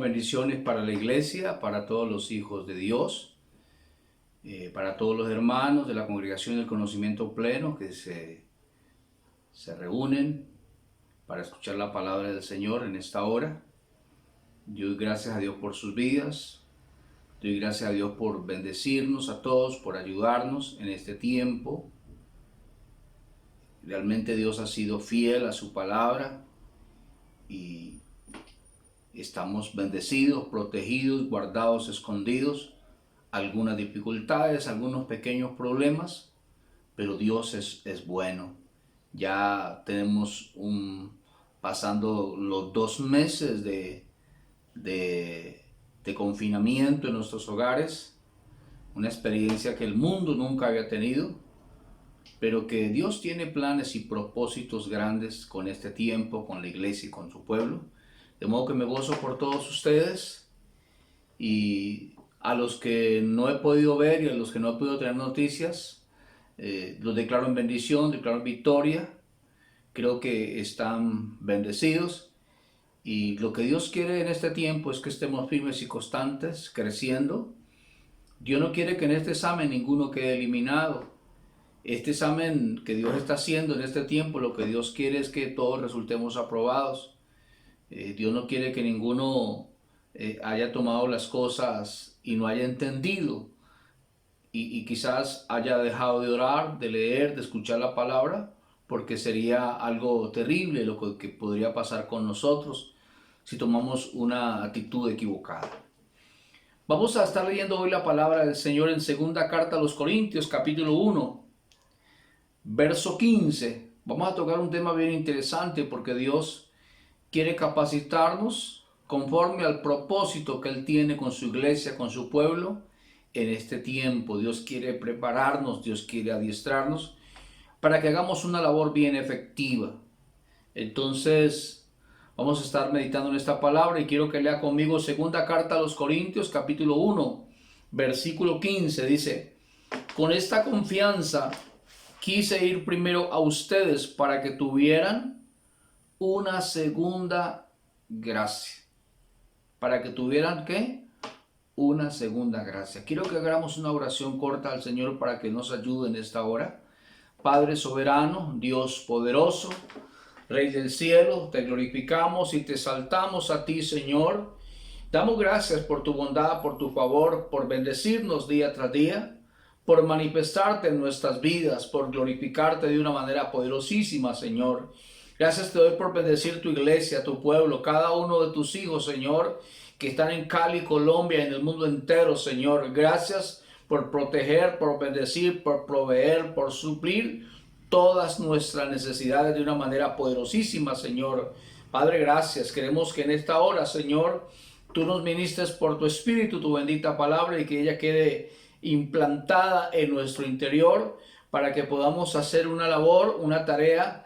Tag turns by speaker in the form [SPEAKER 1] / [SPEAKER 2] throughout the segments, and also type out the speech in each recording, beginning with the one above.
[SPEAKER 1] bendiciones para la iglesia, para todos los hijos de Dios, para todos los hermanos de la Congregación del Conocimiento Pleno que se reúnen para escuchar la palabra del Señor en esta hora. Doy gracias a Dios por sus vidas. Doy gracias a Dios por bendecirnos a todos, por ayudarnos en este tiempo. Realmente Dios ha sido fiel a su palabra y estamos bendecidos, protegidos, guardados, escondidos. Algunas dificultades, algunos pequeños problemas, pero Dios es bueno. Ya tenemos pasando los 2 meses de confinamiento en nuestros hogares, una experiencia que el mundo nunca había tenido, pero que Dios tiene planes y propósitos grandes con este tiempo, con la iglesia y con su pueblo. De modo que me gozo por todos ustedes, y a los que no he podido ver y a los que no he podido tener noticias, los declaro en bendición, declaro en victoria. Creo que están bendecidos. Y lo que Dios quiere en este tiempo es que estemos firmes y constantes, creciendo. Dios no quiere que en este examen ninguno quede eliminado. Este examen que Dios está haciendo en este tiempo, lo que Dios quiere es que todos resultemos aprobados. Dios no quiere que ninguno haya tomado las cosas y no haya entendido. Y quizás haya dejado de orar, de leer, de escuchar la palabra, porque sería algo terrible lo que podría pasar con nosotros si tomamos una actitud equivocada. Vamos a estar leyendo hoy la palabra del Señor en segunda carta a los Corintios, capítulo 1, verso 15. Vamos a tocar un tema bien interesante porque Dios quiere capacitarnos conforme al propósito que Él tiene con su iglesia, con su pueblo en este tiempo. Dios quiere prepararnos, Dios quiere adiestrarnos para que hagamos una labor bien efectiva. Entonces, vamos a estar meditando en esta palabra y quiero que lea conmigo segunda carta a los Corintios, capítulo 1, versículo 15. Dice: con esta confianza quise ir primero a ustedes para que tuvieran una segunda gracia. Para que tuvieran, ¿qué? Una segunda gracia. Quiero que hagamos una oración corta al Señor para que nos ayude en esta hora. Padre soberano, Dios poderoso, Rey del cielo, te glorificamos y te exaltamos a ti, Señor. Damos gracias por tu bondad, por tu favor, por bendecirnos día tras día, por manifestarte en nuestras vidas, por glorificarte de una manera poderosísima, Señor. Gracias te doy por bendecir tu iglesia, tu pueblo, cada uno de tus hijos, Señor, que están en Cali, Colombia, en el mundo entero, Señor. Gracias por proteger, por bendecir, por proveer, por suplir todas nuestras necesidades de una manera poderosísima, Señor. Padre, gracias. Queremos que en esta hora, Señor, tú nos ministres por tu Espíritu, tu bendita palabra, y que ella quede implantada en nuestro interior para que podamos hacer una labor, una tarea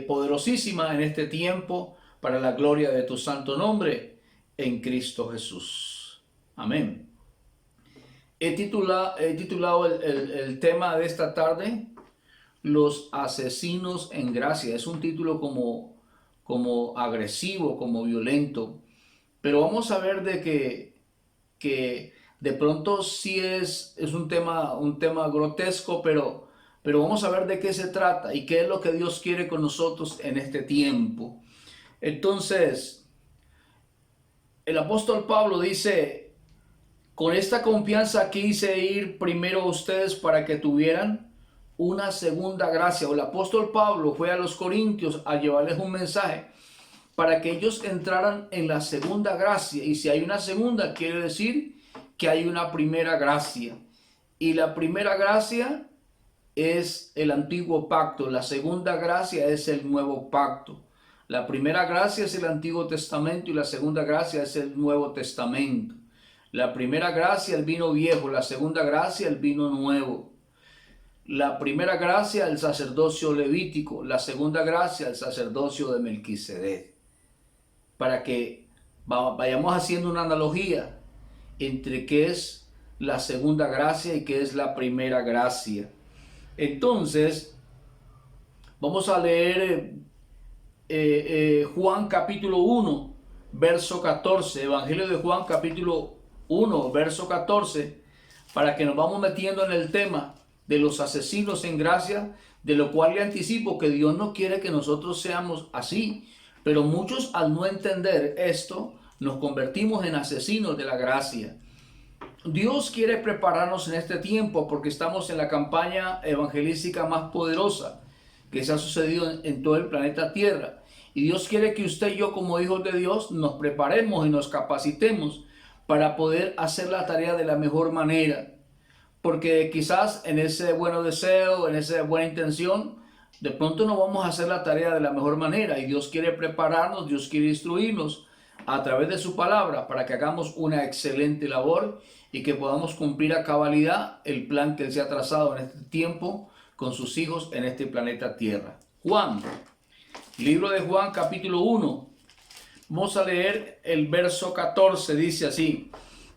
[SPEAKER 1] poderosísima en este tiempo para la gloria de tu santo nombre en Cristo Jesús. Amén. He titulado el tema de esta tarde: los asesinos en gracia. Es un título como agresivo, como violento, pero vamos a ver de que de pronto sí es un tema grotesco, pero vamos a ver de qué se trata y qué es lo que Dios quiere con nosotros en este tiempo. Entonces, el apóstol Pablo dice: con esta confianza quise ir primero a ustedes para que tuvieran una segunda gracia. O el apóstol Pablo fue a los Corintios a llevarles un mensaje para que ellos entraran en la segunda gracia. Y si hay una segunda, quiere decir que hay una primera gracia. Y la primera gracia es el antiguo pacto. La segunda gracia es el nuevo pacto. La primera gracia es el Antiguo Testamento y la segunda gracia es el Nuevo Testamento. La primera gracia, el vino viejo; la segunda gracia, el vino nuevo. La primera gracia, el sacerdocio levítico; la segunda gracia, el sacerdocio de Melquisedec. Para que vayamos haciendo una analogía entre qué es la segunda gracia y qué es la primera gracia. Entonces, vamos a leer Juan capítulo 1, verso 14. Evangelio de Juan, capítulo 1, verso 14, para que nos vamos metiendo en el tema de los asesinos en gracia, de lo cual le anticipo que Dios no quiere que nosotros seamos así, pero muchos, al no entender esto, nos convertimos en asesinos de la gracia. Dios quiere prepararnos en este tiempo porque estamos en la campaña evangelística más poderosa que se ha sucedido en todo el planeta Tierra. Y Dios quiere que usted y yo, como hijos de Dios, nos preparemos y nos capacitemos para poder hacer la tarea de la mejor manera. Porque quizás en ese buen deseo, en esa buena intención, de pronto no vamos a hacer la tarea de la mejor manera. Y Dios quiere prepararnos, Dios quiere instruirnos a través de su palabra para que hagamos una excelente labor y que podamos cumplir a cabalidad el plan que Él se ha trazado en este tiempo con sus hijos en este planeta Tierra. Juan, libro de Juan, capítulo 1. Vamos a leer el verso 14, dice así: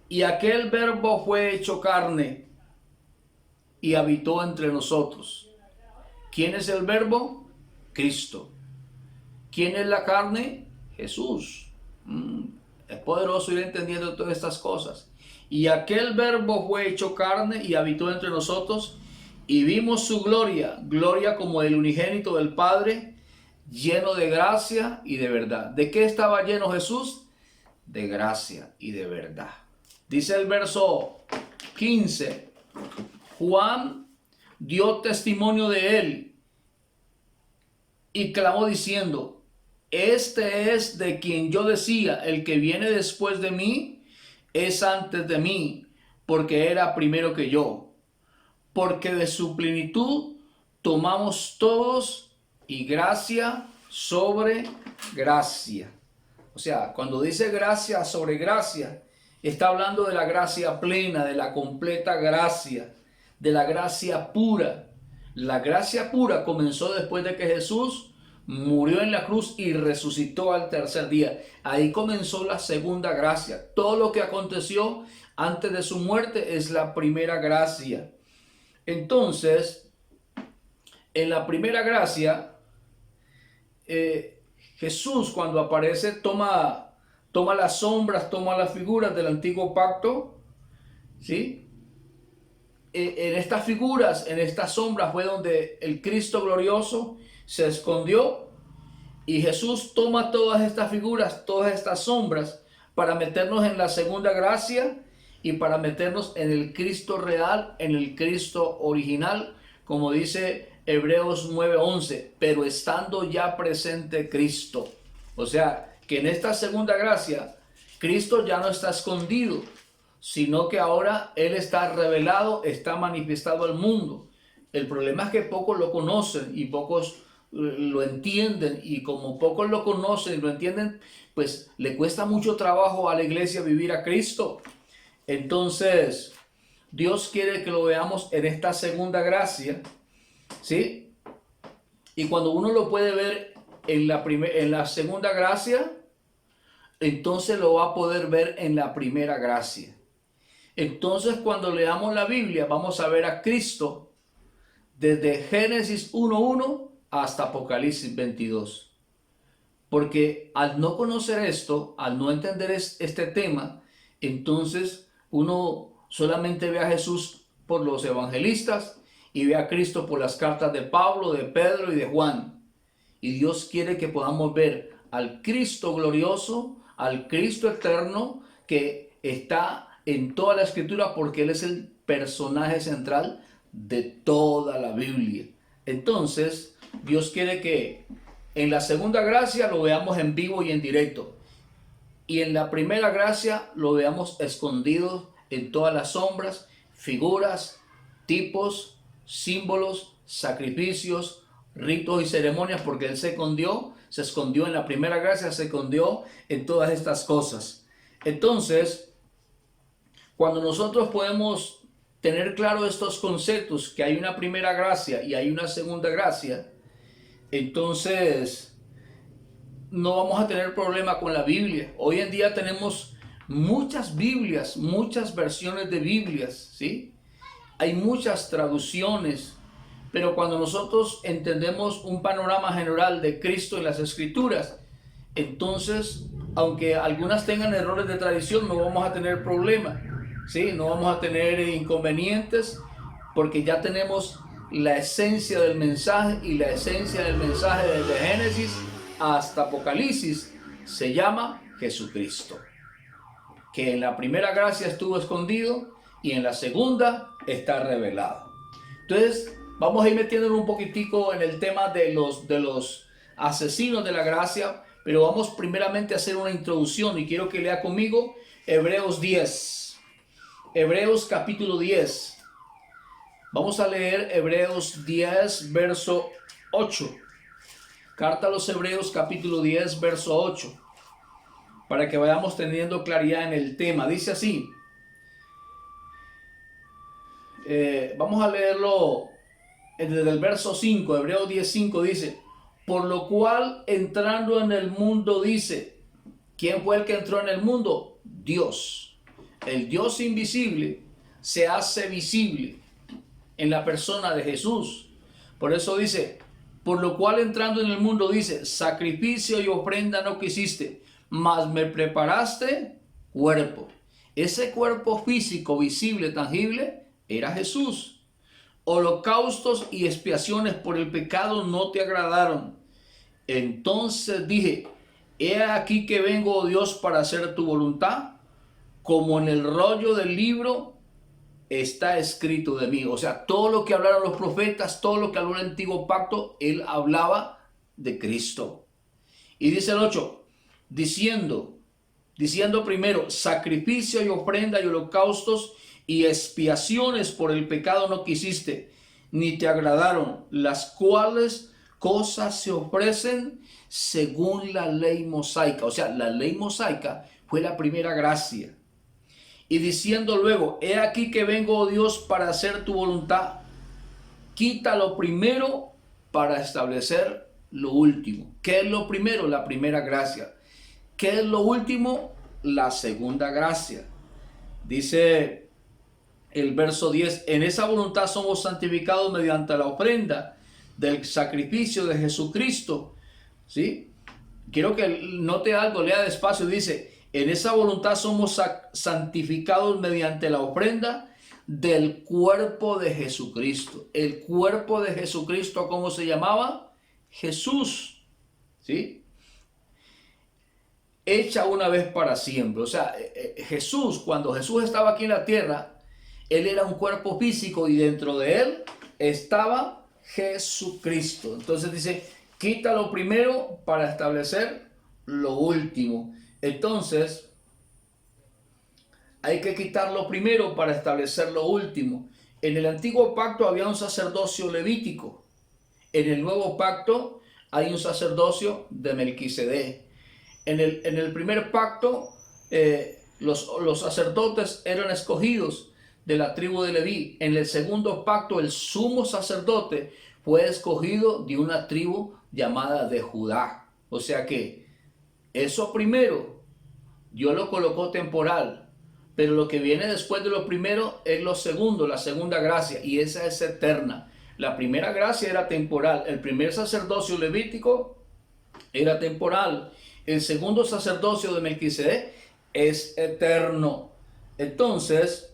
[SPEAKER 1] y aquel verbo fue hecho carne y habitó entre nosotros. ¿Quién es el verbo? Cristo. ¿Quién es la carne? Jesús. Es poderoso ir entendiendo todas estas cosas. Y aquel verbo fue hecho carne y habitó entre nosotros, y vimos su gloria, gloria como el unigénito del Padre, lleno de gracia y de verdad. ¿De qué estaba lleno Jesús? De gracia y de verdad. Dice el verso 15, Juan dio testimonio de él y clamó diciendo: este es de quien yo decía, el que viene después de mí es antes de mí, porque era primero que yo. Porque de su plenitud tomamos todos, y gracia sobre gracia. O sea, cuando dice gracia sobre gracia, está hablando de la gracia plena, de la completa gracia, de la gracia pura. La gracia pura comenzó después de que Jesús murió en la cruz y resucitó al tercer día. Ahí comenzó la segunda gracia. Todo lo que aconteció antes de su muerte es la primera gracia. Entonces, en la primera gracia, Jesús, cuando aparece, toma las sombras, toma las figuras del antiguo pacto, ¿sí? En estas figuras, en estas sombras fue donde el Cristo glorioso se escondió, y Jesús toma todas estas figuras, todas estas sombras, para meternos en la segunda gracia y para meternos en el Cristo real, en el Cristo original, como dice Hebreos 9:11, pero estando ya presente Cristo. O sea, que en esta segunda gracia, Cristo ya no está escondido, sino que ahora Él está revelado, está manifestado al mundo. El problema es que pocos lo conocen y pocos lo entienden, y como pocos lo conocen y lo entienden, pues le cuesta mucho trabajo a la iglesia vivir a Cristo. Entonces, Dios quiere que lo veamos en esta segunda gracia, ¿sí? Y cuando uno lo puede ver en la segunda gracia, entonces lo va a poder ver en la primera gracia. Entonces, cuando leamos la Biblia, vamos a ver a Cristo desde Génesis 1:1 hasta Apocalipsis 22. Porque al no conocer esto, al no entender este tema, entonces uno solamente ve a Jesús por los evangelistas y ve a Cristo por las cartas de Pablo, de Pedro y de Juan. Y Dios quiere que podamos ver al Cristo glorioso, al Cristo eterno, que está en toda la Escritura, porque Él es el personaje central de toda la Biblia. Entonces, Dios quiere que en la segunda gracia lo veamos en vivo y en directo, y en la primera gracia lo veamos escondido en todas las sombras, figuras, tipos, símbolos, sacrificios, ritos y ceremonias, porque Él se escondió en la primera gracia, se escondió en todas estas cosas. Entonces, cuando nosotros podemos tener claro estos conceptos, que hay una primera gracia y hay una segunda gracia, entonces no vamos a tener problema con la Biblia. Hoy en día tenemos muchas Biblias, muchas versiones de Biblias, ¿sí? Hay muchas traducciones, pero cuando nosotros entendemos un panorama general de Cristo en las Escrituras, entonces aunque algunas tengan errores de tradición, no vamos a tener problemas, ¿sí? No vamos a tener inconvenientes, porque ya tenemos la esencia del mensaje, y la esencia del mensaje desde Génesis hasta Apocalipsis se llama Jesucristo, que en la primera gracia estuvo escondido y en la segunda está revelado. Entonces vamos a ir metiéndonos un poquitico en el tema de los asesinos de la gracia, pero vamos primeramente a hacer una introducción, y quiero que lea conmigo Hebreos 10, Hebreos capítulo 10. Vamos a leer Hebreos 10, verso 8. Carta a los Hebreos capítulo 10, verso 8, para que vayamos teniendo claridad en el tema. Dice así, vamos a leerlo desde el verso 5, Hebreos 10, 5 dice, por lo cual entrando en el mundo dice, ¿quién fue el que entró en el mundo? Dios. El Dios invisible se hace visible en la persona de Jesús. Por eso dice, por lo cual entrando en el mundo dice, sacrificio y ofrenda no quisiste, mas me preparaste cuerpo. Ese cuerpo físico, visible, tangible, era Jesús. Holocaustos y expiaciones por el pecado no te agradaron. Entonces dije, he aquí que vengo, oh Dios, para hacer tu voluntad, como en el rollo del libro está escrito de mí. O sea, todo lo que hablaron los profetas, todo lo que habló el antiguo pacto, él hablaba de Cristo. Y dice el 8, diciendo primero, sacrificio y ofrenda y holocaustos y expiaciones por el pecado no quisiste, ni te agradaron, las cuales cosas se ofrecen según la ley mosaica. O sea, la ley mosaica fue la primera gracia. Y diciendo luego, he aquí que vengo, oh Dios, para hacer tu voluntad. Quita lo primero para establecer lo último. ¿Qué es lo primero? La primera gracia. ¿Qué es lo último? La segunda gracia. Dice el verso 10, en esa voluntad somos santificados mediante la ofrenda del sacrificio de Jesucristo. ¿Sí? Quiero que note algo, lea despacio, dice, en esa voluntad somos santificados mediante la ofrenda del cuerpo de Jesucristo. El cuerpo de Jesucristo, ¿cómo se llamaba? Jesús. ¿Sí? Hecha una vez para siempre. O sea, Jesús, cuando Jesús estaba aquí en la tierra, él era un cuerpo físico y dentro de él estaba Jesucristo. Entonces dice, quita lo primero para establecer lo último. Entonces, hay que quitar lo primero para establecer lo último. En el antiguo pacto había un sacerdocio levítico. En el nuevo pacto hay un sacerdocio de Melquisedec. En el primer pacto, los sacerdotes eran escogidos de la tribu de Leví. En el segundo pacto, el sumo sacerdote fue escogido de una tribu llamada de Judá. O sea que eso primero, Dios lo colocó temporal, pero lo que viene después de lo primero es lo segundo, la segunda gracia, y esa es eterna. La primera gracia era temporal, el primer sacerdocio levítico era temporal, el segundo sacerdocio de Melquisedec es eterno. Entonces,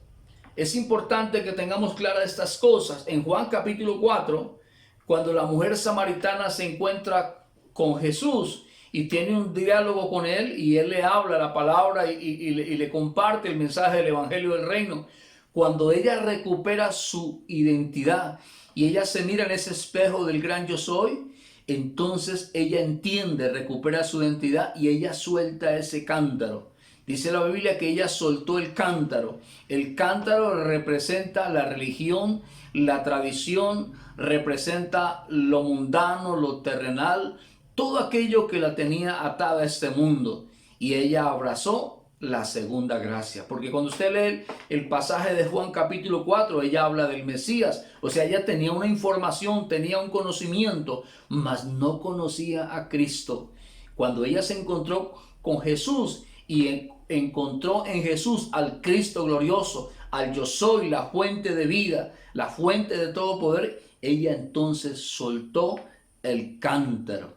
[SPEAKER 1] es importante que tengamos claras estas cosas. En Juan capítulo 4, cuando la mujer samaritana se encuentra con Jesús y tiene un diálogo con él, y él le habla la palabra y le comparte el mensaje del evangelio del reino, cuando ella recupera su identidad y ella se mira en ese espejo del gran yo soy, entonces ella entiende, recupera su identidad y ella suelta ese cántaro. Dice la Biblia que ella soltó el cántaro. El cántaro representa la religión, la tradición, representa lo mundano, lo terrenal, todo aquello que la tenía atada a este mundo. Y ella abrazó la segunda gracia. Porque cuando usted lee el pasaje de Juan capítulo 4, ella habla del Mesías. O sea, ella tenía una información, tenía un conocimiento, mas no conocía a Cristo. Cuando ella se encontró con Jesús y encontró en Jesús al Cristo glorioso, al yo soy, la fuente de vida, la fuente de todo poder, ella entonces soltó el cántaro.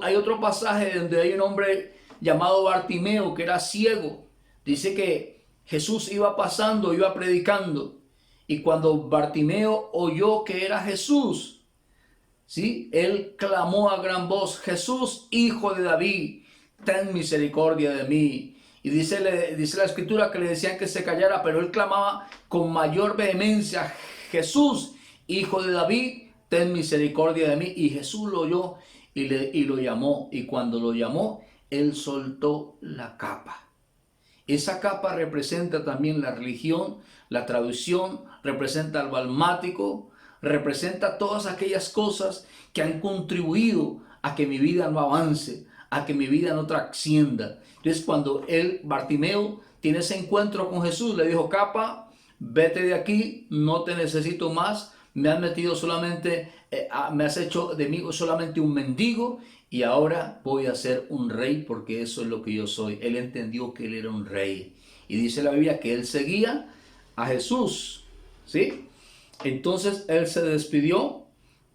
[SPEAKER 1] Hay otro pasaje donde hay un hombre llamado Bartimeo, que era ciego. Dice que Jesús iba pasando, iba predicando, y cuando Bartimeo oyó que era Jesús, ¿sí?, él clamó a gran voz: Jesús, hijo de David, ten misericordia de mí. Y dice la escritura que le decían que se callara, pero él clamaba con mayor vehemencia: Jesús, hijo de David, ten misericordia de mí. Y Jesús lo oyó y lo llamó. Y cuando lo llamó, él soltó la capa. Esa capa representa también la religión, la tradición, representa al almático, representa todas aquellas cosas que han contribuido a que mi vida no avance, a que mi vida no trascienda. Entonces, cuando Bartimeo, tiene ese encuentro con Jesús, le dijo: capa, vete de aquí, no te necesito más, me has metido solamente, me has hecho de mí solamente un mendigo, y ahora voy a ser un rey, porque eso es lo que yo soy. Él entendió que él era un rey. Y dice la Biblia que él seguía a Jesús, ¿sí? Entonces él se despidió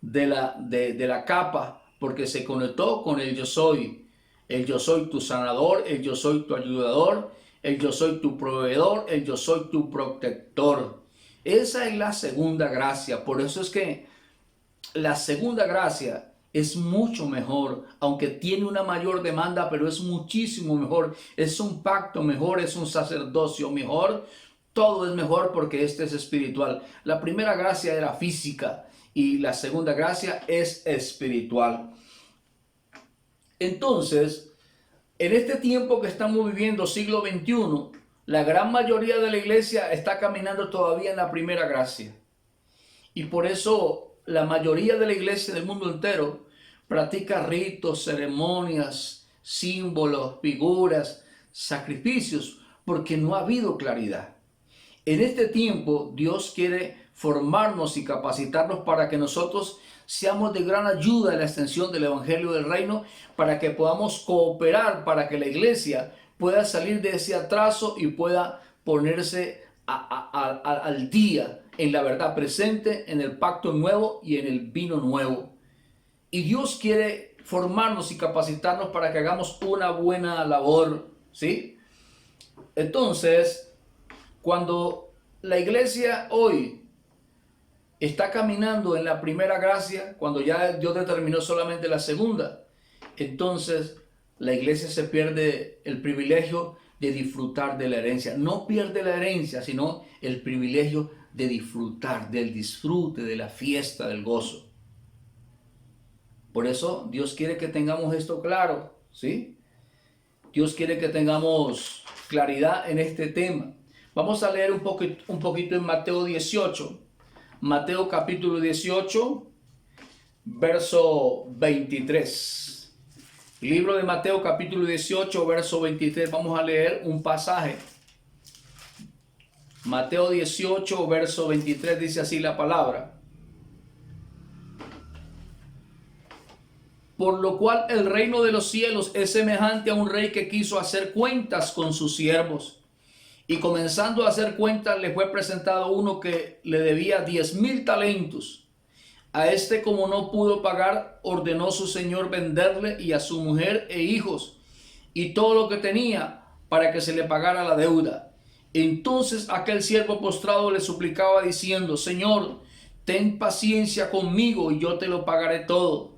[SPEAKER 1] de la capa, porque se conectó con el yo soy. El yo soy tu sanador, el yo soy tu ayudador, el yo soy tu proveedor, el yo soy tu protector. Esa es la segunda gracia. Por eso es que la segunda gracia es mucho mejor, aunque tiene una mayor demanda, pero es muchísimo mejor. Es un pacto mejor, es un sacerdocio mejor. Todo es mejor porque este es espiritual. La primera gracia era física y la segunda gracia es espiritual. Entonces, en este tiempo que estamos viviendo, siglo XXI, la gran mayoría de la iglesia está caminando todavía en la primera gracia. Y por eso la mayoría de la iglesia del mundo entero practica ritos, ceremonias, símbolos, figuras, sacrificios, porque no ha habido claridad. En este tiempo Dios quiere formarnos y capacitarnos para que nosotros seamos de gran ayuda en la extensión del Evangelio del Reino, para que podamos cooperar, para que la iglesia pueda salir de ese atraso y pueda ponerse al día en la verdad presente, en el pacto nuevo y en el vino nuevo. Y Dios quiere formarnos y capacitarnos para que hagamos una buena labor, ¿sí? Entonces, cuando la iglesia hoy está caminando en la primera gracia, cuando ya Dios determinó solamente la segunda, entonces la iglesia se pierde el privilegio de disfrutar de la herencia. No pierde la herencia, sino el privilegio de disfrutar, del disfrute, de la fiesta, del gozo. Por eso Dios quiere que tengamos esto claro, ¿sí? Dios quiere que tengamos claridad en este tema. Vamos a leer un poquito en Mateo 18. Mateo capítulo 18, verso 23. Libro de Mateo capítulo 18, verso 23. Vamos a leer un pasaje. Mateo 18, verso 23 dice así la palabra: por lo cual el reino de los cielos es semejante a un rey que quiso hacer cuentas con sus siervos. Y comenzando a hacer cuentas, le fue presentado uno que le debía 10,000 talentos. A este, como no pudo pagar, ordenó su señor venderle y a su mujer e hijos y todo lo que tenía, para que se le pagara la deuda. Entonces aquel siervo postrado le suplicaba diciendo: Señor, ten paciencia conmigo y yo te lo pagaré todo.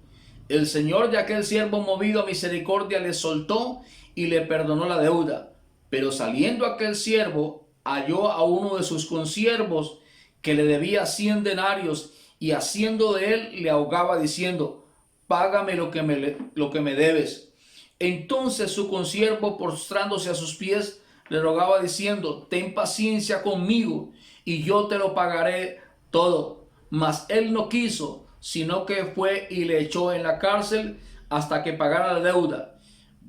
[SPEAKER 1] El señor de aquel siervo, movido a misericordia, le soltó y le perdonó la deuda. Pero saliendo aquel siervo, halló a uno de sus consiervos que le debía 100 denarios, y haciendo de él le ahogaba diciendo: págame lo que me debes. Entonces su consiervo, postrándose a sus pies, le rogaba diciendo: ten paciencia conmigo y yo te lo pagaré todo. Mas él no quiso, sino que fue y le echó en la cárcel hasta que pagara la deuda.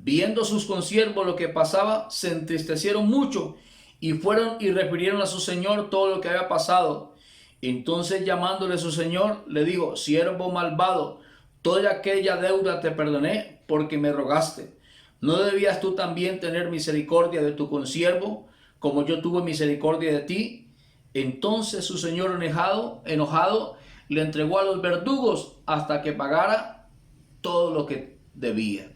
[SPEAKER 1] Viendo sus consiervos lo que pasaba, se entristecieron mucho y fueron y refirieron a su señor todo lo que había pasado. Entonces, llamándole a su señor, le dijo: siervo malvado, toda aquella deuda te perdoné porque me rogaste. ¿No debías tú también tener misericordia de tu consiervo, como yo tuve misericordia de ti? Entonces su señor, enojado, le entregó a los verdugos hasta que pagara todo lo que debía.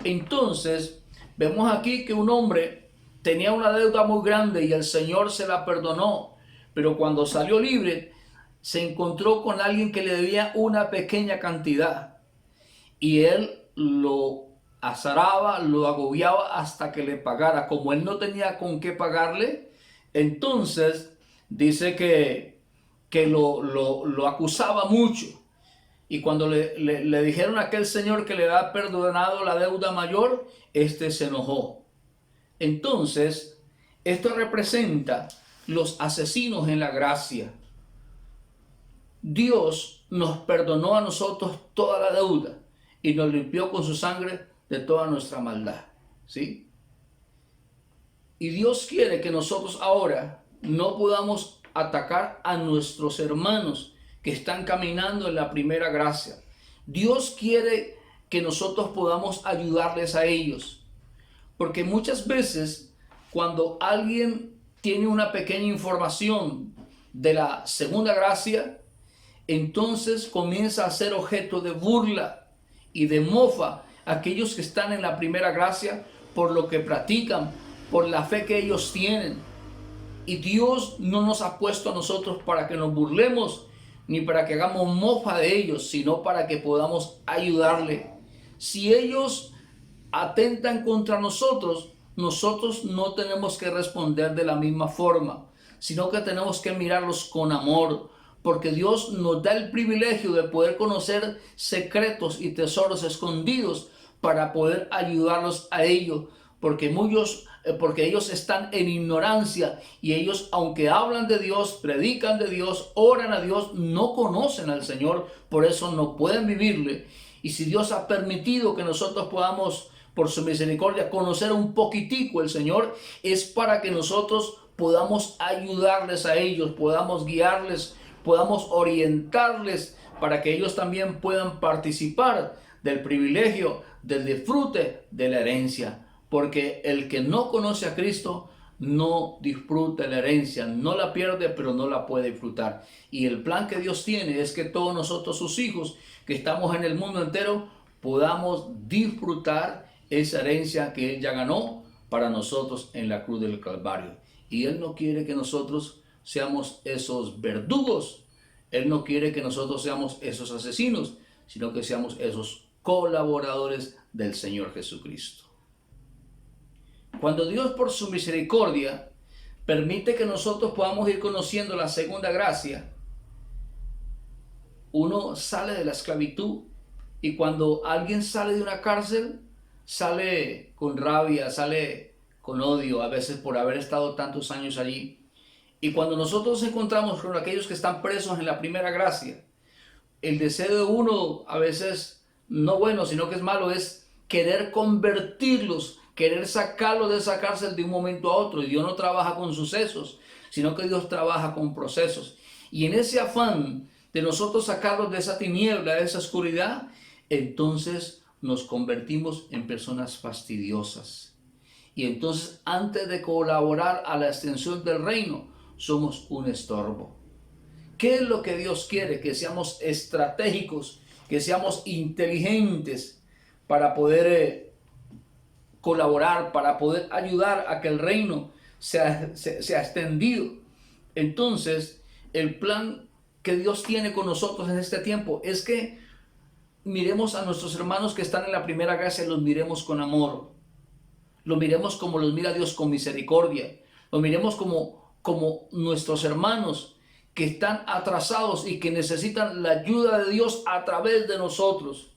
[SPEAKER 1] Entonces Vemos aquí que un hombre tenía una deuda muy grande y el Señor se la perdonó, pero cuando salió libre se encontró con alguien que le debía una pequeña cantidad y él lo azaraba, lo agobiaba hasta que le pagara. Como él no tenía con qué pagarle, entonces dice que lo acusaba mucho. Y cuando le dijeron a aquel señor que le había perdonado la deuda mayor, este se enojó. Entonces, esto representa los asesinos en la gracia. Dios nos perdonó a nosotros toda la deuda y nos limpió con su sangre de toda nuestra maldad, ¿sí? Y Dios quiere que nosotros ahora no podamos atacar a nuestros hermanos que están caminando en la primera gracia. Dios quiere que nosotros podamos ayudarles a ellos. Porque muchas veces cuando alguien tiene una pequeña información de la segunda gracia, entonces comienza a ser objeto de burla y de mofa aquellos que están en la primera gracia por lo que practican, por la fe que ellos tienen. Y Dios no nos ha puesto a nosotros para que nos burlemos ni para que hagamos mofa de ellos, sino para que podamos ayudarle. Si ellos atentan contra nosotros, nosotros no tenemos que responder de la misma forma, sino que tenemos que mirarlos con amor, porque Dios nos da el privilegio de poder conocer secretos y tesoros escondidos para poder ayudarlos a ellos, porque ellos están en ignorancia y ellos, aunque hablan de Dios, predican de Dios, oran a Dios, no conocen al Señor, por eso no pueden vivirle. Y si Dios ha permitido que nosotros podamos, por su misericordia, conocer un poquitico el Señor, es para que nosotros podamos ayudarles a ellos, podamos guiarles, podamos orientarles para que ellos también puedan participar del privilegio, del disfrute de la herencia. Porque el que no conoce a Cristo no disfruta la herencia, no la pierde, pero no la puede disfrutar. Y el plan que Dios tiene es que todos nosotros, sus hijos, que estamos en el mundo entero, podamos disfrutar esa herencia que Él ya ganó para nosotros en la cruz del Calvario. Y Él no quiere que nosotros seamos esos verdugos, Él no quiere que nosotros seamos esos asesinos, sino que seamos esos colaboradores del Señor Jesucristo. Cuando Dios por su misericordia permite que nosotros podamos ir conociendo la segunda gracia, uno sale de la esclavitud y cuando alguien sale de una cárcel, sale con rabia, sale con odio, a veces por haber estado tantos años allí. Y cuando nosotros nos encontramos con aquellos que están presos en la primera gracia, el deseo de uno a veces no bueno, sino que es malo, es querer convertirlos, querer sacarlos de esa cárcel de un momento a otro. Y Dios no trabaja con sucesos, sino que Dios trabaja con procesos. Y en ese afán de nosotros sacarlos de esa tiniebla, de esa oscuridad, entonces nos convertimos en personas fastidiosas. Y entonces, antes de colaborar a la extensión del reino, somos un estorbo. ¿Qué es lo que Dios quiere? Que seamos estratégicos, que seamos inteligentes para poder colaborar, para poder ayudar a que el reino sea extendido. Entonces, el plan que Dios tiene con nosotros en este tiempo es que miremos a nuestros hermanos que están en la primera gracia y los miremos con amor. Los miremos como los mira Dios, con misericordia. Los miremos como nuestros hermanos que están atrasados y que necesitan la ayuda de Dios a través de nosotros.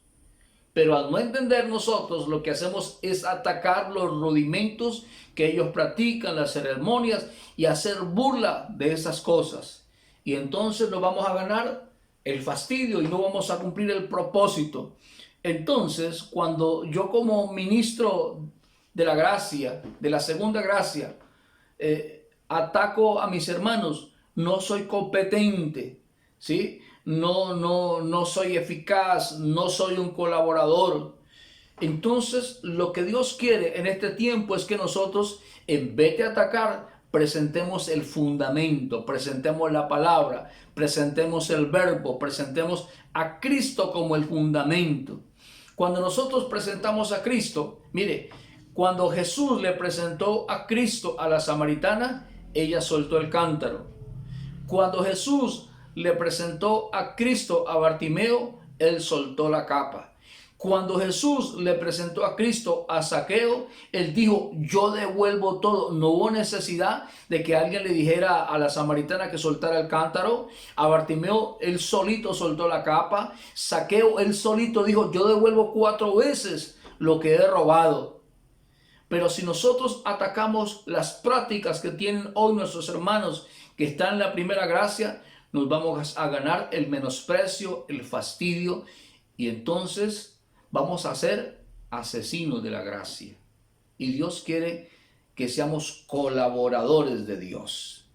[SPEAKER 1] Pero al no entender nosotros, lo que hacemos es atacar los rudimentos que ellos practican, las ceremonias, y hacer burla de esas cosas. Y entonces nos vamos a ganar el fastidio y no vamos a cumplir el propósito. Entonces, cuando yo como ministro de la gracia, de la segunda gracia, ataco a mis hermanos, no soy competente, ¿sí? No soy eficaz, no soy un colaborador. Entonces, lo que Dios quiere en este tiempo es que nosotros, en vez de atacar, presentemos el fundamento, presentemos la palabra, presentemos el verbo, presentemos a Cristo como el fundamento. Cuando nosotros presentamos a Cristo, mire, Cuando Jesús le presentó a Cristo a la samaritana, ella soltó el cántaro. Cuando Jesús le presentó a Cristo a Bartimeo, él soltó la capa. Cuando Jesús le presentó a Cristo a Zaqueo, él dijo, yo devuelvo todo. No hubo necesidad de que alguien le dijera a la samaritana que soltara el cántaro. A Bartimeo, él solito soltó la capa. Zaqueo, él solito dijo, yo devuelvo 4 veces lo que he robado. Pero si nosotros atacamos las prácticas que tienen hoy nuestros hermanos que están en la primera gracia, nos vamos a ganar el menosprecio, el fastidio, y entonces vamos a ser asesinos de la gracia. Y Dios quiere que seamos colaboradores de Dios.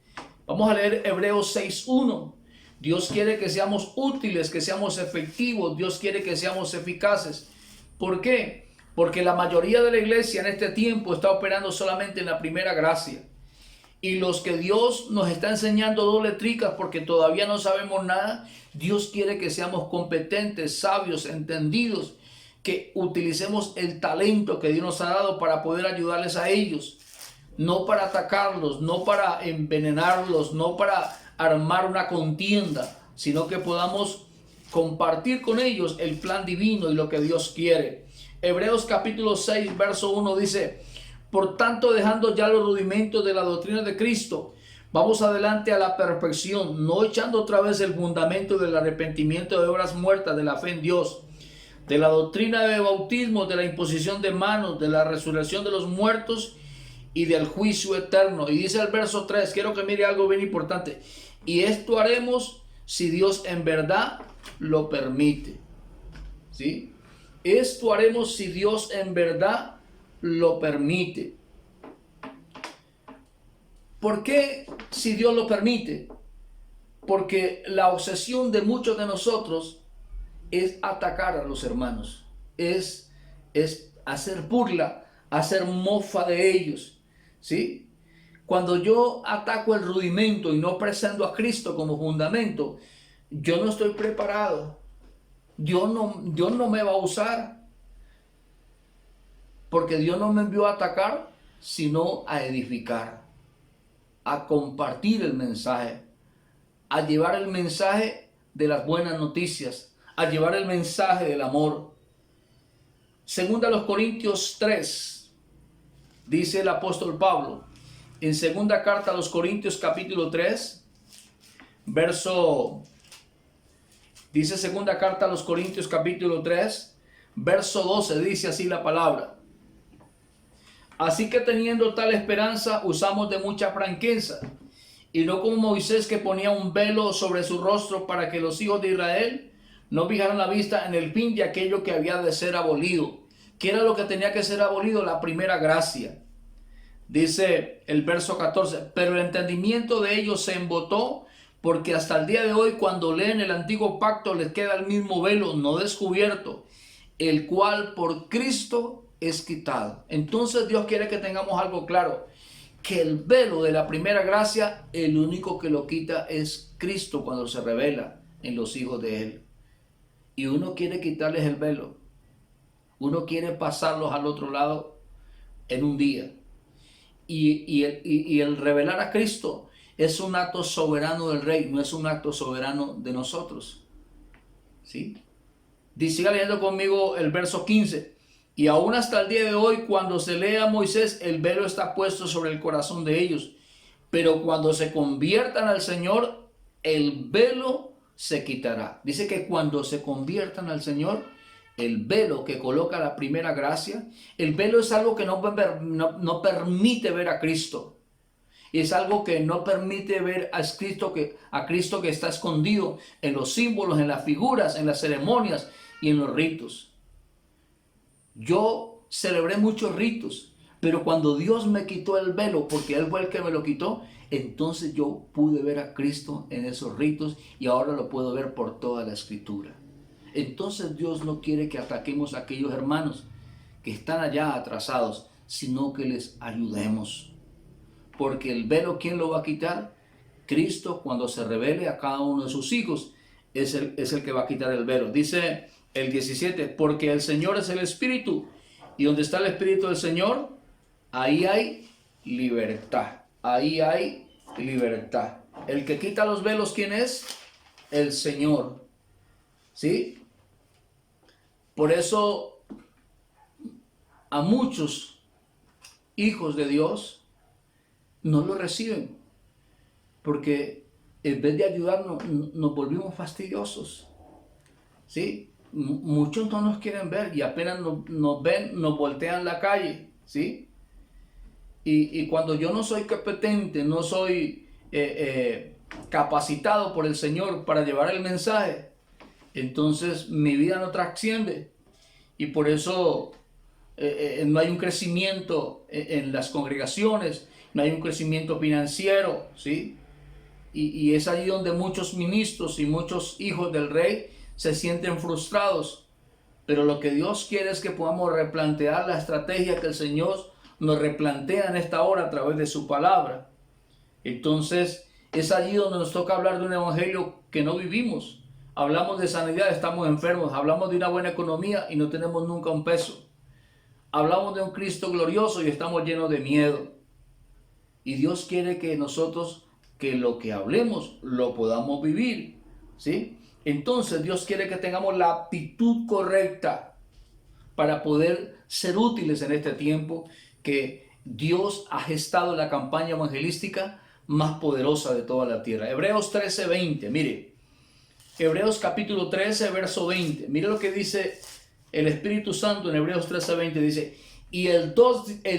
[SPEAKER 1] Vamos a leer Hebreos 6:1. Dios quiere que seamos útiles, que seamos efectivos. Dios quiere que seamos eficaces. ¿Por qué? Porque la mayoría de la iglesia en este tiempo está operando solamente en la primera gracia. Y los que Dios nos está enseñando doble tricas porque todavía no sabemos nada, Dios quiere que seamos competentes, sabios, entendidos, que utilicemos el talento que Dios nos ha dado para poder ayudarles a ellos. No para atacarlos, no para envenenarlos, no para armar una contienda, sino que podamos compartir con ellos el plan divino y lo que Dios quiere. Hebreos capítulo 6, verso 1 dice, por tanto, dejando ya los rudimentos de la doctrina de Cristo, vamos adelante a la perfección, no echando otra vez el fundamento del arrepentimiento de obras muertas, de la fe en Dios, de la doctrina de bautismo, de la imposición de manos, de la resurrección de los muertos y del juicio eterno. Y dice el verso 3, quiero que mire algo bien importante, y esto haremos si Dios en verdad lo permite. ¿Sí? Esto haremos si Dios en verdad lo permite. ¿Por qué si Dios lo permite? Porque la obsesión de muchos de nosotros es atacar a los hermanos, es hacer burla, hacer mofa de ellos, ¿sí? Cuando yo ataco el rudimento y no presento a Cristo como fundamento, yo no estoy preparado. Dios no me va a usar, porque Dios no me envió a atacar, sino a edificar, a compartir el mensaje, a llevar el mensaje de las buenas noticias, a llevar el mensaje del amor. Segunda a los Corintios 3, dice el apóstol Pablo, en segunda carta a los Corintios capítulo 3, dice segunda carta a los Corintios capítulo 3, verso 12, dice así la palabra. Así que teniendo tal esperanza, usamos de mucha franqueza, y no como Moisés, que ponía un velo sobre su rostro para que los hijos de Israel no fijaran la vista en el fin de aquello que había de ser abolido. ¿Qué era lo que tenía que ser abolido? La primera gracia. Dice el verso 14, pero el entendimiento de ellos se embotó, porque hasta el día de hoy, cuando leen el antiguo pacto, les queda el mismo velo no descubierto, el cual por Cristo es quitado. Entonces Dios quiere que tengamos algo claro, que el velo de la primera gracia, el único que lo quita es Cristo cuando se revela en los hijos de Él. Y uno quiere quitarles el velo, uno quiere pasarlos al otro lado en un día. Y el revelar a Cristo es un acto soberano del Rey, no es un acto soberano de nosotros. ¿Sí? Siga leyendo conmigo el verso 15. Y aún hasta el día de hoy, cuando se lee a Moisés, el velo está puesto sobre el corazón de ellos. Pero cuando se conviertan al Señor, el velo se quitará. Dice que cuando se conviertan al Señor, el velo que coloca la primera gracia, el velo es algo que no permite ver a Cristo. Es algo que no permite ver a Cristo que está escondido en los símbolos, en las figuras, en las ceremonias y en los ritos. Yo celebré muchos ritos, pero cuando Dios me quitó el velo, porque Él fue el que me lo quitó, entonces yo pude ver a Cristo en esos ritos y ahora lo puedo ver por toda la Escritura. Entonces Dios no quiere que ataquemos a aquellos hermanos que están allá atrasados, sino que les ayudemos. Porque el velo, ¿quién lo va a quitar? Cristo, cuando se revele a cada uno de sus hijos, es el que va a quitar el velo. Dice el 17, porque el Señor es el Espíritu, Y donde está el Espíritu del Señor, ahí hay libertad. Ahí hay libertad. El que quita los velos, ¿quién es? El Señor. ¿Sí? Por eso a muchos hijos de Dios no lo reciben, porque en vez de ayudarnos nos volvimos fastidiosos. ¿Sí? Muchos no nos quieren ver y apenas nos ven, nos voltean la calle. ¿Sí? Y cuando yo no soy competente, no soy capacitado por el Señor para llevar el mensaje, entonces mi vida no trasciende. Y por eso no hay un crecimiento en las congregaciones, no hay un crecimiento financiero, ¿sí? Y es ahí donde muchos ministros y muchos hijos del rey se sienten frustrados. Pero lo que Dios quiere es que podamos replantear la estrategia que el Señor nos replantea en esta hora a través de su palabra. Entonces es allí donde nos toca hablar de un evangelio que no vivimos. Hablamos de sanidad, estamos enfermos. Hablamos de una buena economía y no tenemos nunca un peso. Hablamos de un Cristo glorioso y estamos llenos de miedo. Y Dios quiere que nosotros, que lo que hablemos, lo podamos vivir, ¿sí? Entonces Dios quiere que tengamos la actitud correcta para poder ser útiles en este tiempo que Dios ha gestado la campaña evangelística más poderosa de toda la tierra. Hebreos 13:20, mire. Hebreos capítulo 13, verso 20. Mire lo que dice el Espíritu Santo en Hebreos 13:20. Dice, y el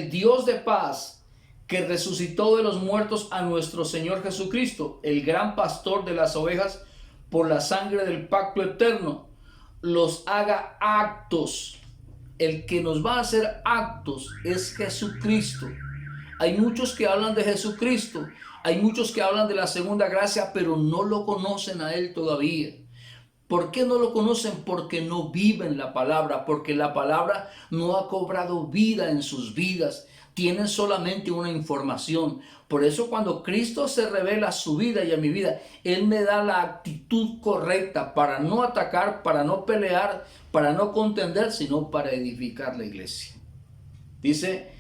[SPEAKER 1] Dios de paz, que resucitó de los muertos a nuestro Señor Jesucristo, el gran pastor de las ovejas, por la sangre del pacto eterno, los haga actos. El que nos va a hacer actos es Jesucristo. Hay muchos que hablan de Jesucristo, hay muchos que hablan de la segunda gracia, pero no lo conocen a Él todavía. ¿Por qué no lo conocen? Porque no viven la palabra, porque la palabra no ha cobrado vida en sus vidas. Tienen solamente una información. Por eso cuando Cristo se revela a su vida y a mi vida, Él me da la actitud correcta para no atacar, para no pelear, para no contender, sino para edificar la iglesia. Dice,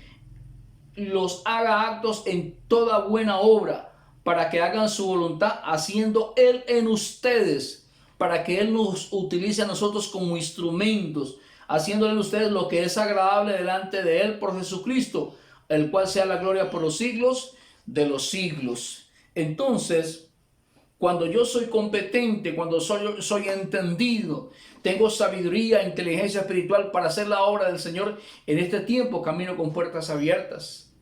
[SPEAKER 1] los haga actos en toda buena obra, para que hagan su voluntad, haciendo Él en ustedes, para que Él nos utilice a nosotros como instrumentos, haciéndole en ustedes lo que es agradable delante de Él por Jesucristo, el cual sea la gloria por los siglos de los siglos. Entonces, cuando yo soy competente, cuando soy entendido, tengo sabiduría, inteligencia espiritual para hacer la obra del Señor, en este tiempo camino con puertas abiertas.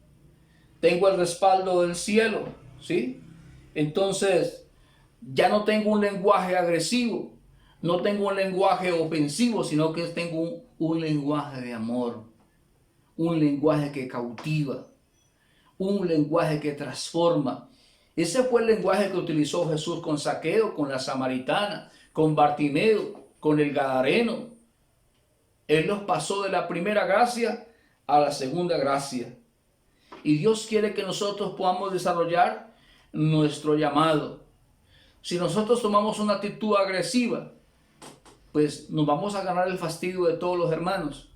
[SPEAKER 1] Tengo el respaldo del cielo, ¿sí? Entonces, ya no tengo un lenguaje agresivo, no tengo un lenguaje ofensivo, sino que tengo un lenguaje de amor, un lenguaje que cautiva, un lenguaje que transforma. Ese fue el lenguaje que utilizó Jesús con Zaqueo, con la samaritana, con Bartimeo, con el gadareno. Él los pasó de la primera gracia a la segunda gracia. Y Dios quiere que nosotros podamos desarrollar nuestro llamado. Si nosotros tomamos una actitud agresiva, pues nos vamos a ganar el fastidio de todos los hermanos.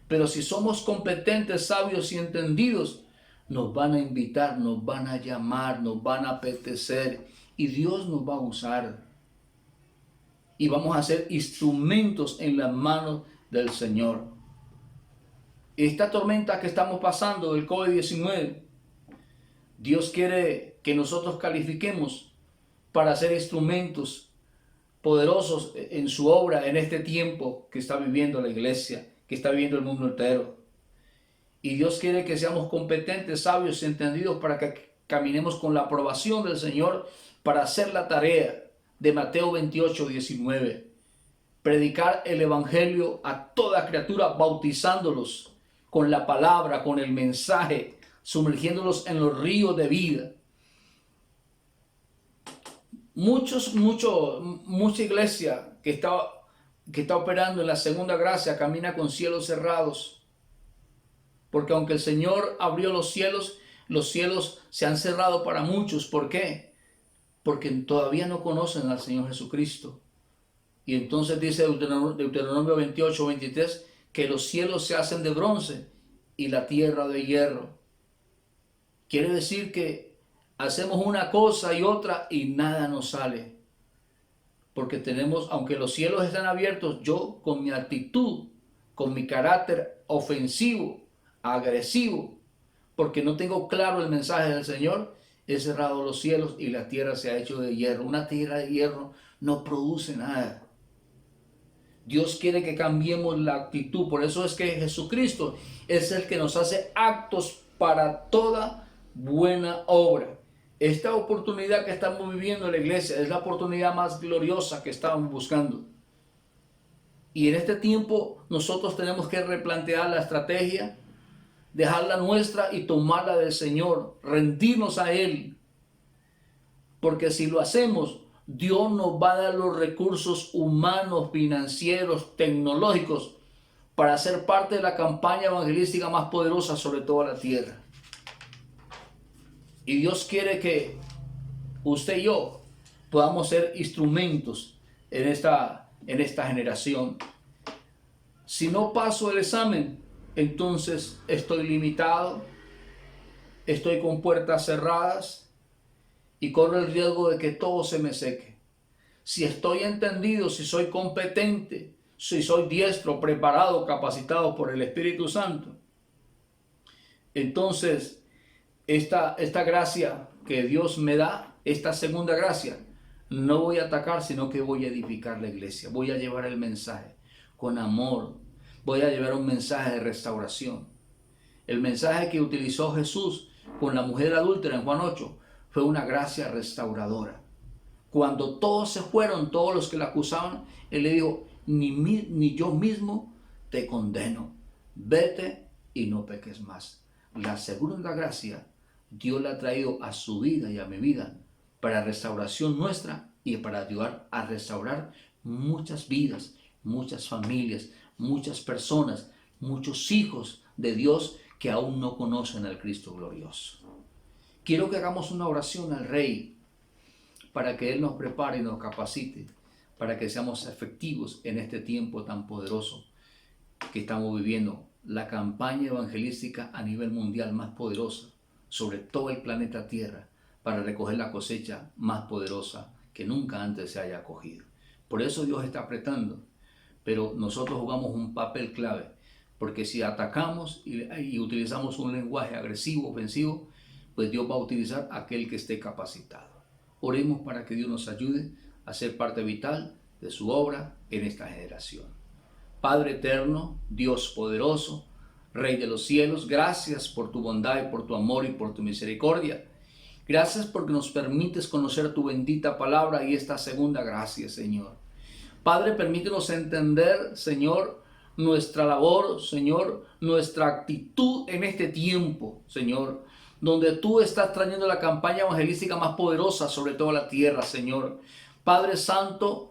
[SPEAKER 1] Pero si somos competentes, sabios y entendidos, nos van a invitar, nos van a llamar, nos van a apetecer y Dios nos va a usar. Y vamos a ser instrumentos en las manos del Señor. Esta tormenta que estamos pasando del COVID-19, Dios quiere que nosotros califiquemos para ser instrumentos poderosos en su obra en este tiempo que está viviendo la iglesia, que está viviendo el mundo entero. Y Dios quiere que seamos competentes, sabios y entendidos para que caminemos con la aprobación del Señor para hacer la tarea de Mateo 28:19. Predicar el evangelio a toda criatura, bautizándolos con la palabra, con el mensaje, sumergiéndolos en los ríos de vida. Mucha iglesia que está operando en la segunda gracia camina con cielos cerrados. Porque aunque el Señor abrió los cielos se han cerrado para muchos. ¿Por qué? Porque todavía no conocen al Señor Jesucristo. Y entonces dice Deuteronomio 28:23 que los cielos se hacen de bronce y la tierra de hierro. Quiere decir que hacemos una cosa y otra y nada nos sale. Porque tenemos, aunque los cielos están abiertos, yo con mi actitud, con mi carácter ofensivo, agresivo, porque no tengo claro el mensaje del Señor, he cerrado los cielos y la tierra se ha hecho de hierro. Una tierra de hierro no produce nada. Dios quiere que cambiemos la actitud. Por eso es que Jesucristo es el que nos hace actos para toda buena obra. Esta oportunidad que estamos viviendo en la iglesia es la oportunidad más gloriosa que estamos buscando. Y en este tiempo nosotros tenemos que replantear la estrategia, dejarla nuestra y tomarla del Señor, rendirnos a Él. Porque si lo hacemos, Dios nos va a dar los recursos humanos, financieros, tecnológicos para ser parte de la campaña evangelística más poderosa sobre toda la tierra. Y Dios quiere que usted y yo podamos ser instrumentos en esta generación. Si no paso el examen, entonces estoy limitado, estoy con puertas cerradas y corro el riesgo de que todo se me seque. Si estoy entendido, si soy competente, si soy diestro, preparado, capacitado por el Espíritu Santo, entonces esta gracia que Dios me da, esta segunda gracia, no voy a atacar, sino que voy a edificar la iglesia. Voy a llevar el mensaje con amor. Voy a llevar un mensaje de restauración. El mensaje que utilizó Jesús con la mujer adúltera en Juan 8 fue una gracia restauradora. Cuando todos se fueron, todos los que la acusaban, Él le dijo, ni yo mismo te condeno. Vete y no peques más. La segunda gracia Dios la ha traído a su vida y a mi vida para restauración nuestra y para ayudar a restaurar muchas vidas, muchas familias, muchas personas, muchos hijos de Dios que aún no conocen al Cristo glorioso. Quiero que hagamos una oración al Rey para que Él nos prepare y nos capacite para que seamos efectivos en este tiempo tan poderoso que estamos viviendo, la campaña evangelística a nivel mundial más poderosa sobre todo el planeta Tierra para recoger la cosecha más poderosa que nunca antes se haya cogido. Por eso Dios está apretando, pero nosotros jugamos un papel clave, porque si atacamos y utilizamos un lenguaje agresivo, ofensivo, pues Dios va a utilizar a aquel que esté capacitado. Oremos para que Dios nos ayude a ser parte vital de su obra en esta generación. Padre eterno, Dios poderoso, Rey de los cielos, gracias por tu bondad y por tu amor y por tu misericordia. Gracias porque nos permites conocer tu bendita palabra y esta segunda gracia, Señor. Padre, permítenos entender, Señor, nuestra labor, Señor, nuestra actitud en este tiempo, Señor, donde tú estás trayendo la campaña evangelística más poderosa sobre toda la tierra, Señor. Padre Santo,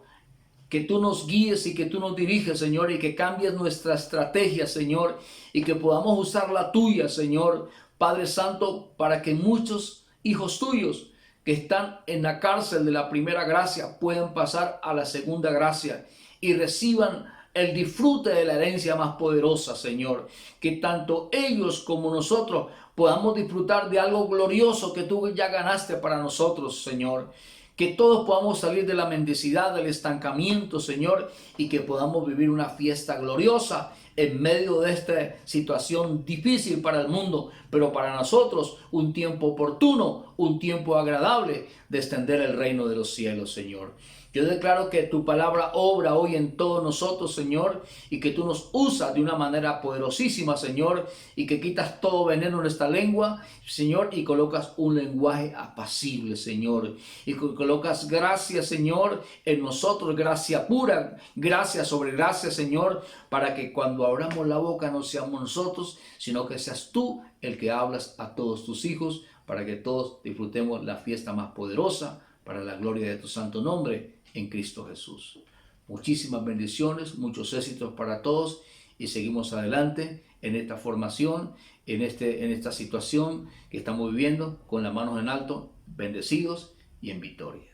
[SPEAKER 1] que tú nos guíes y que tú nos diriges, Señor, y que cambies nuestra estrategia, Señor, y que podamos usar la tuya, Señor, Padre Santo, para que muchos hijos tuyos que están en la cárcel de la primera gracia puedan pasar a la segunda gracia y reciban el disfrute de la herencia más poderosa, Señor. Que tanto ellos como nosotros podamos disfrutar de algo glorioso que tú ya ganaste para nosotros, Señor. Que todos podamos salir de la mendicidad, del estancamiento, Señor, y que podamos vivir una fiesta gloriosa en medio de esta situación difícil para el mundo, pero para nosotros un tiempo oportuno, un tiempo agradable de extender el reino de los cielos, Señor. Yo declaro que tu palabra obra hoy en todos nosotros, Señor, y que tú nos usas de una manera poderosísima, Señor, y que quitas todo veneno en nuestra lengua, Señor, y colocas un lenguaje apacible, Señor, y colocas gracia, Señor, en nosotros, gracia pura, gracia sobre gracia, Señor, para que cuando abramos la boca no seamos nosotros, sino que seas tú el que hablas a todos tus hijos, para que todos disfrutemos la fiesta más poderosa, para la gloria de tu santo nombre, en Cristo Jesús. Muchísimas bendiciones, muchos éxitos para todos y seguimos adelante en esta formación, en esta situación que estamos viviendo con las manos en alto, bendecidos y en victoria.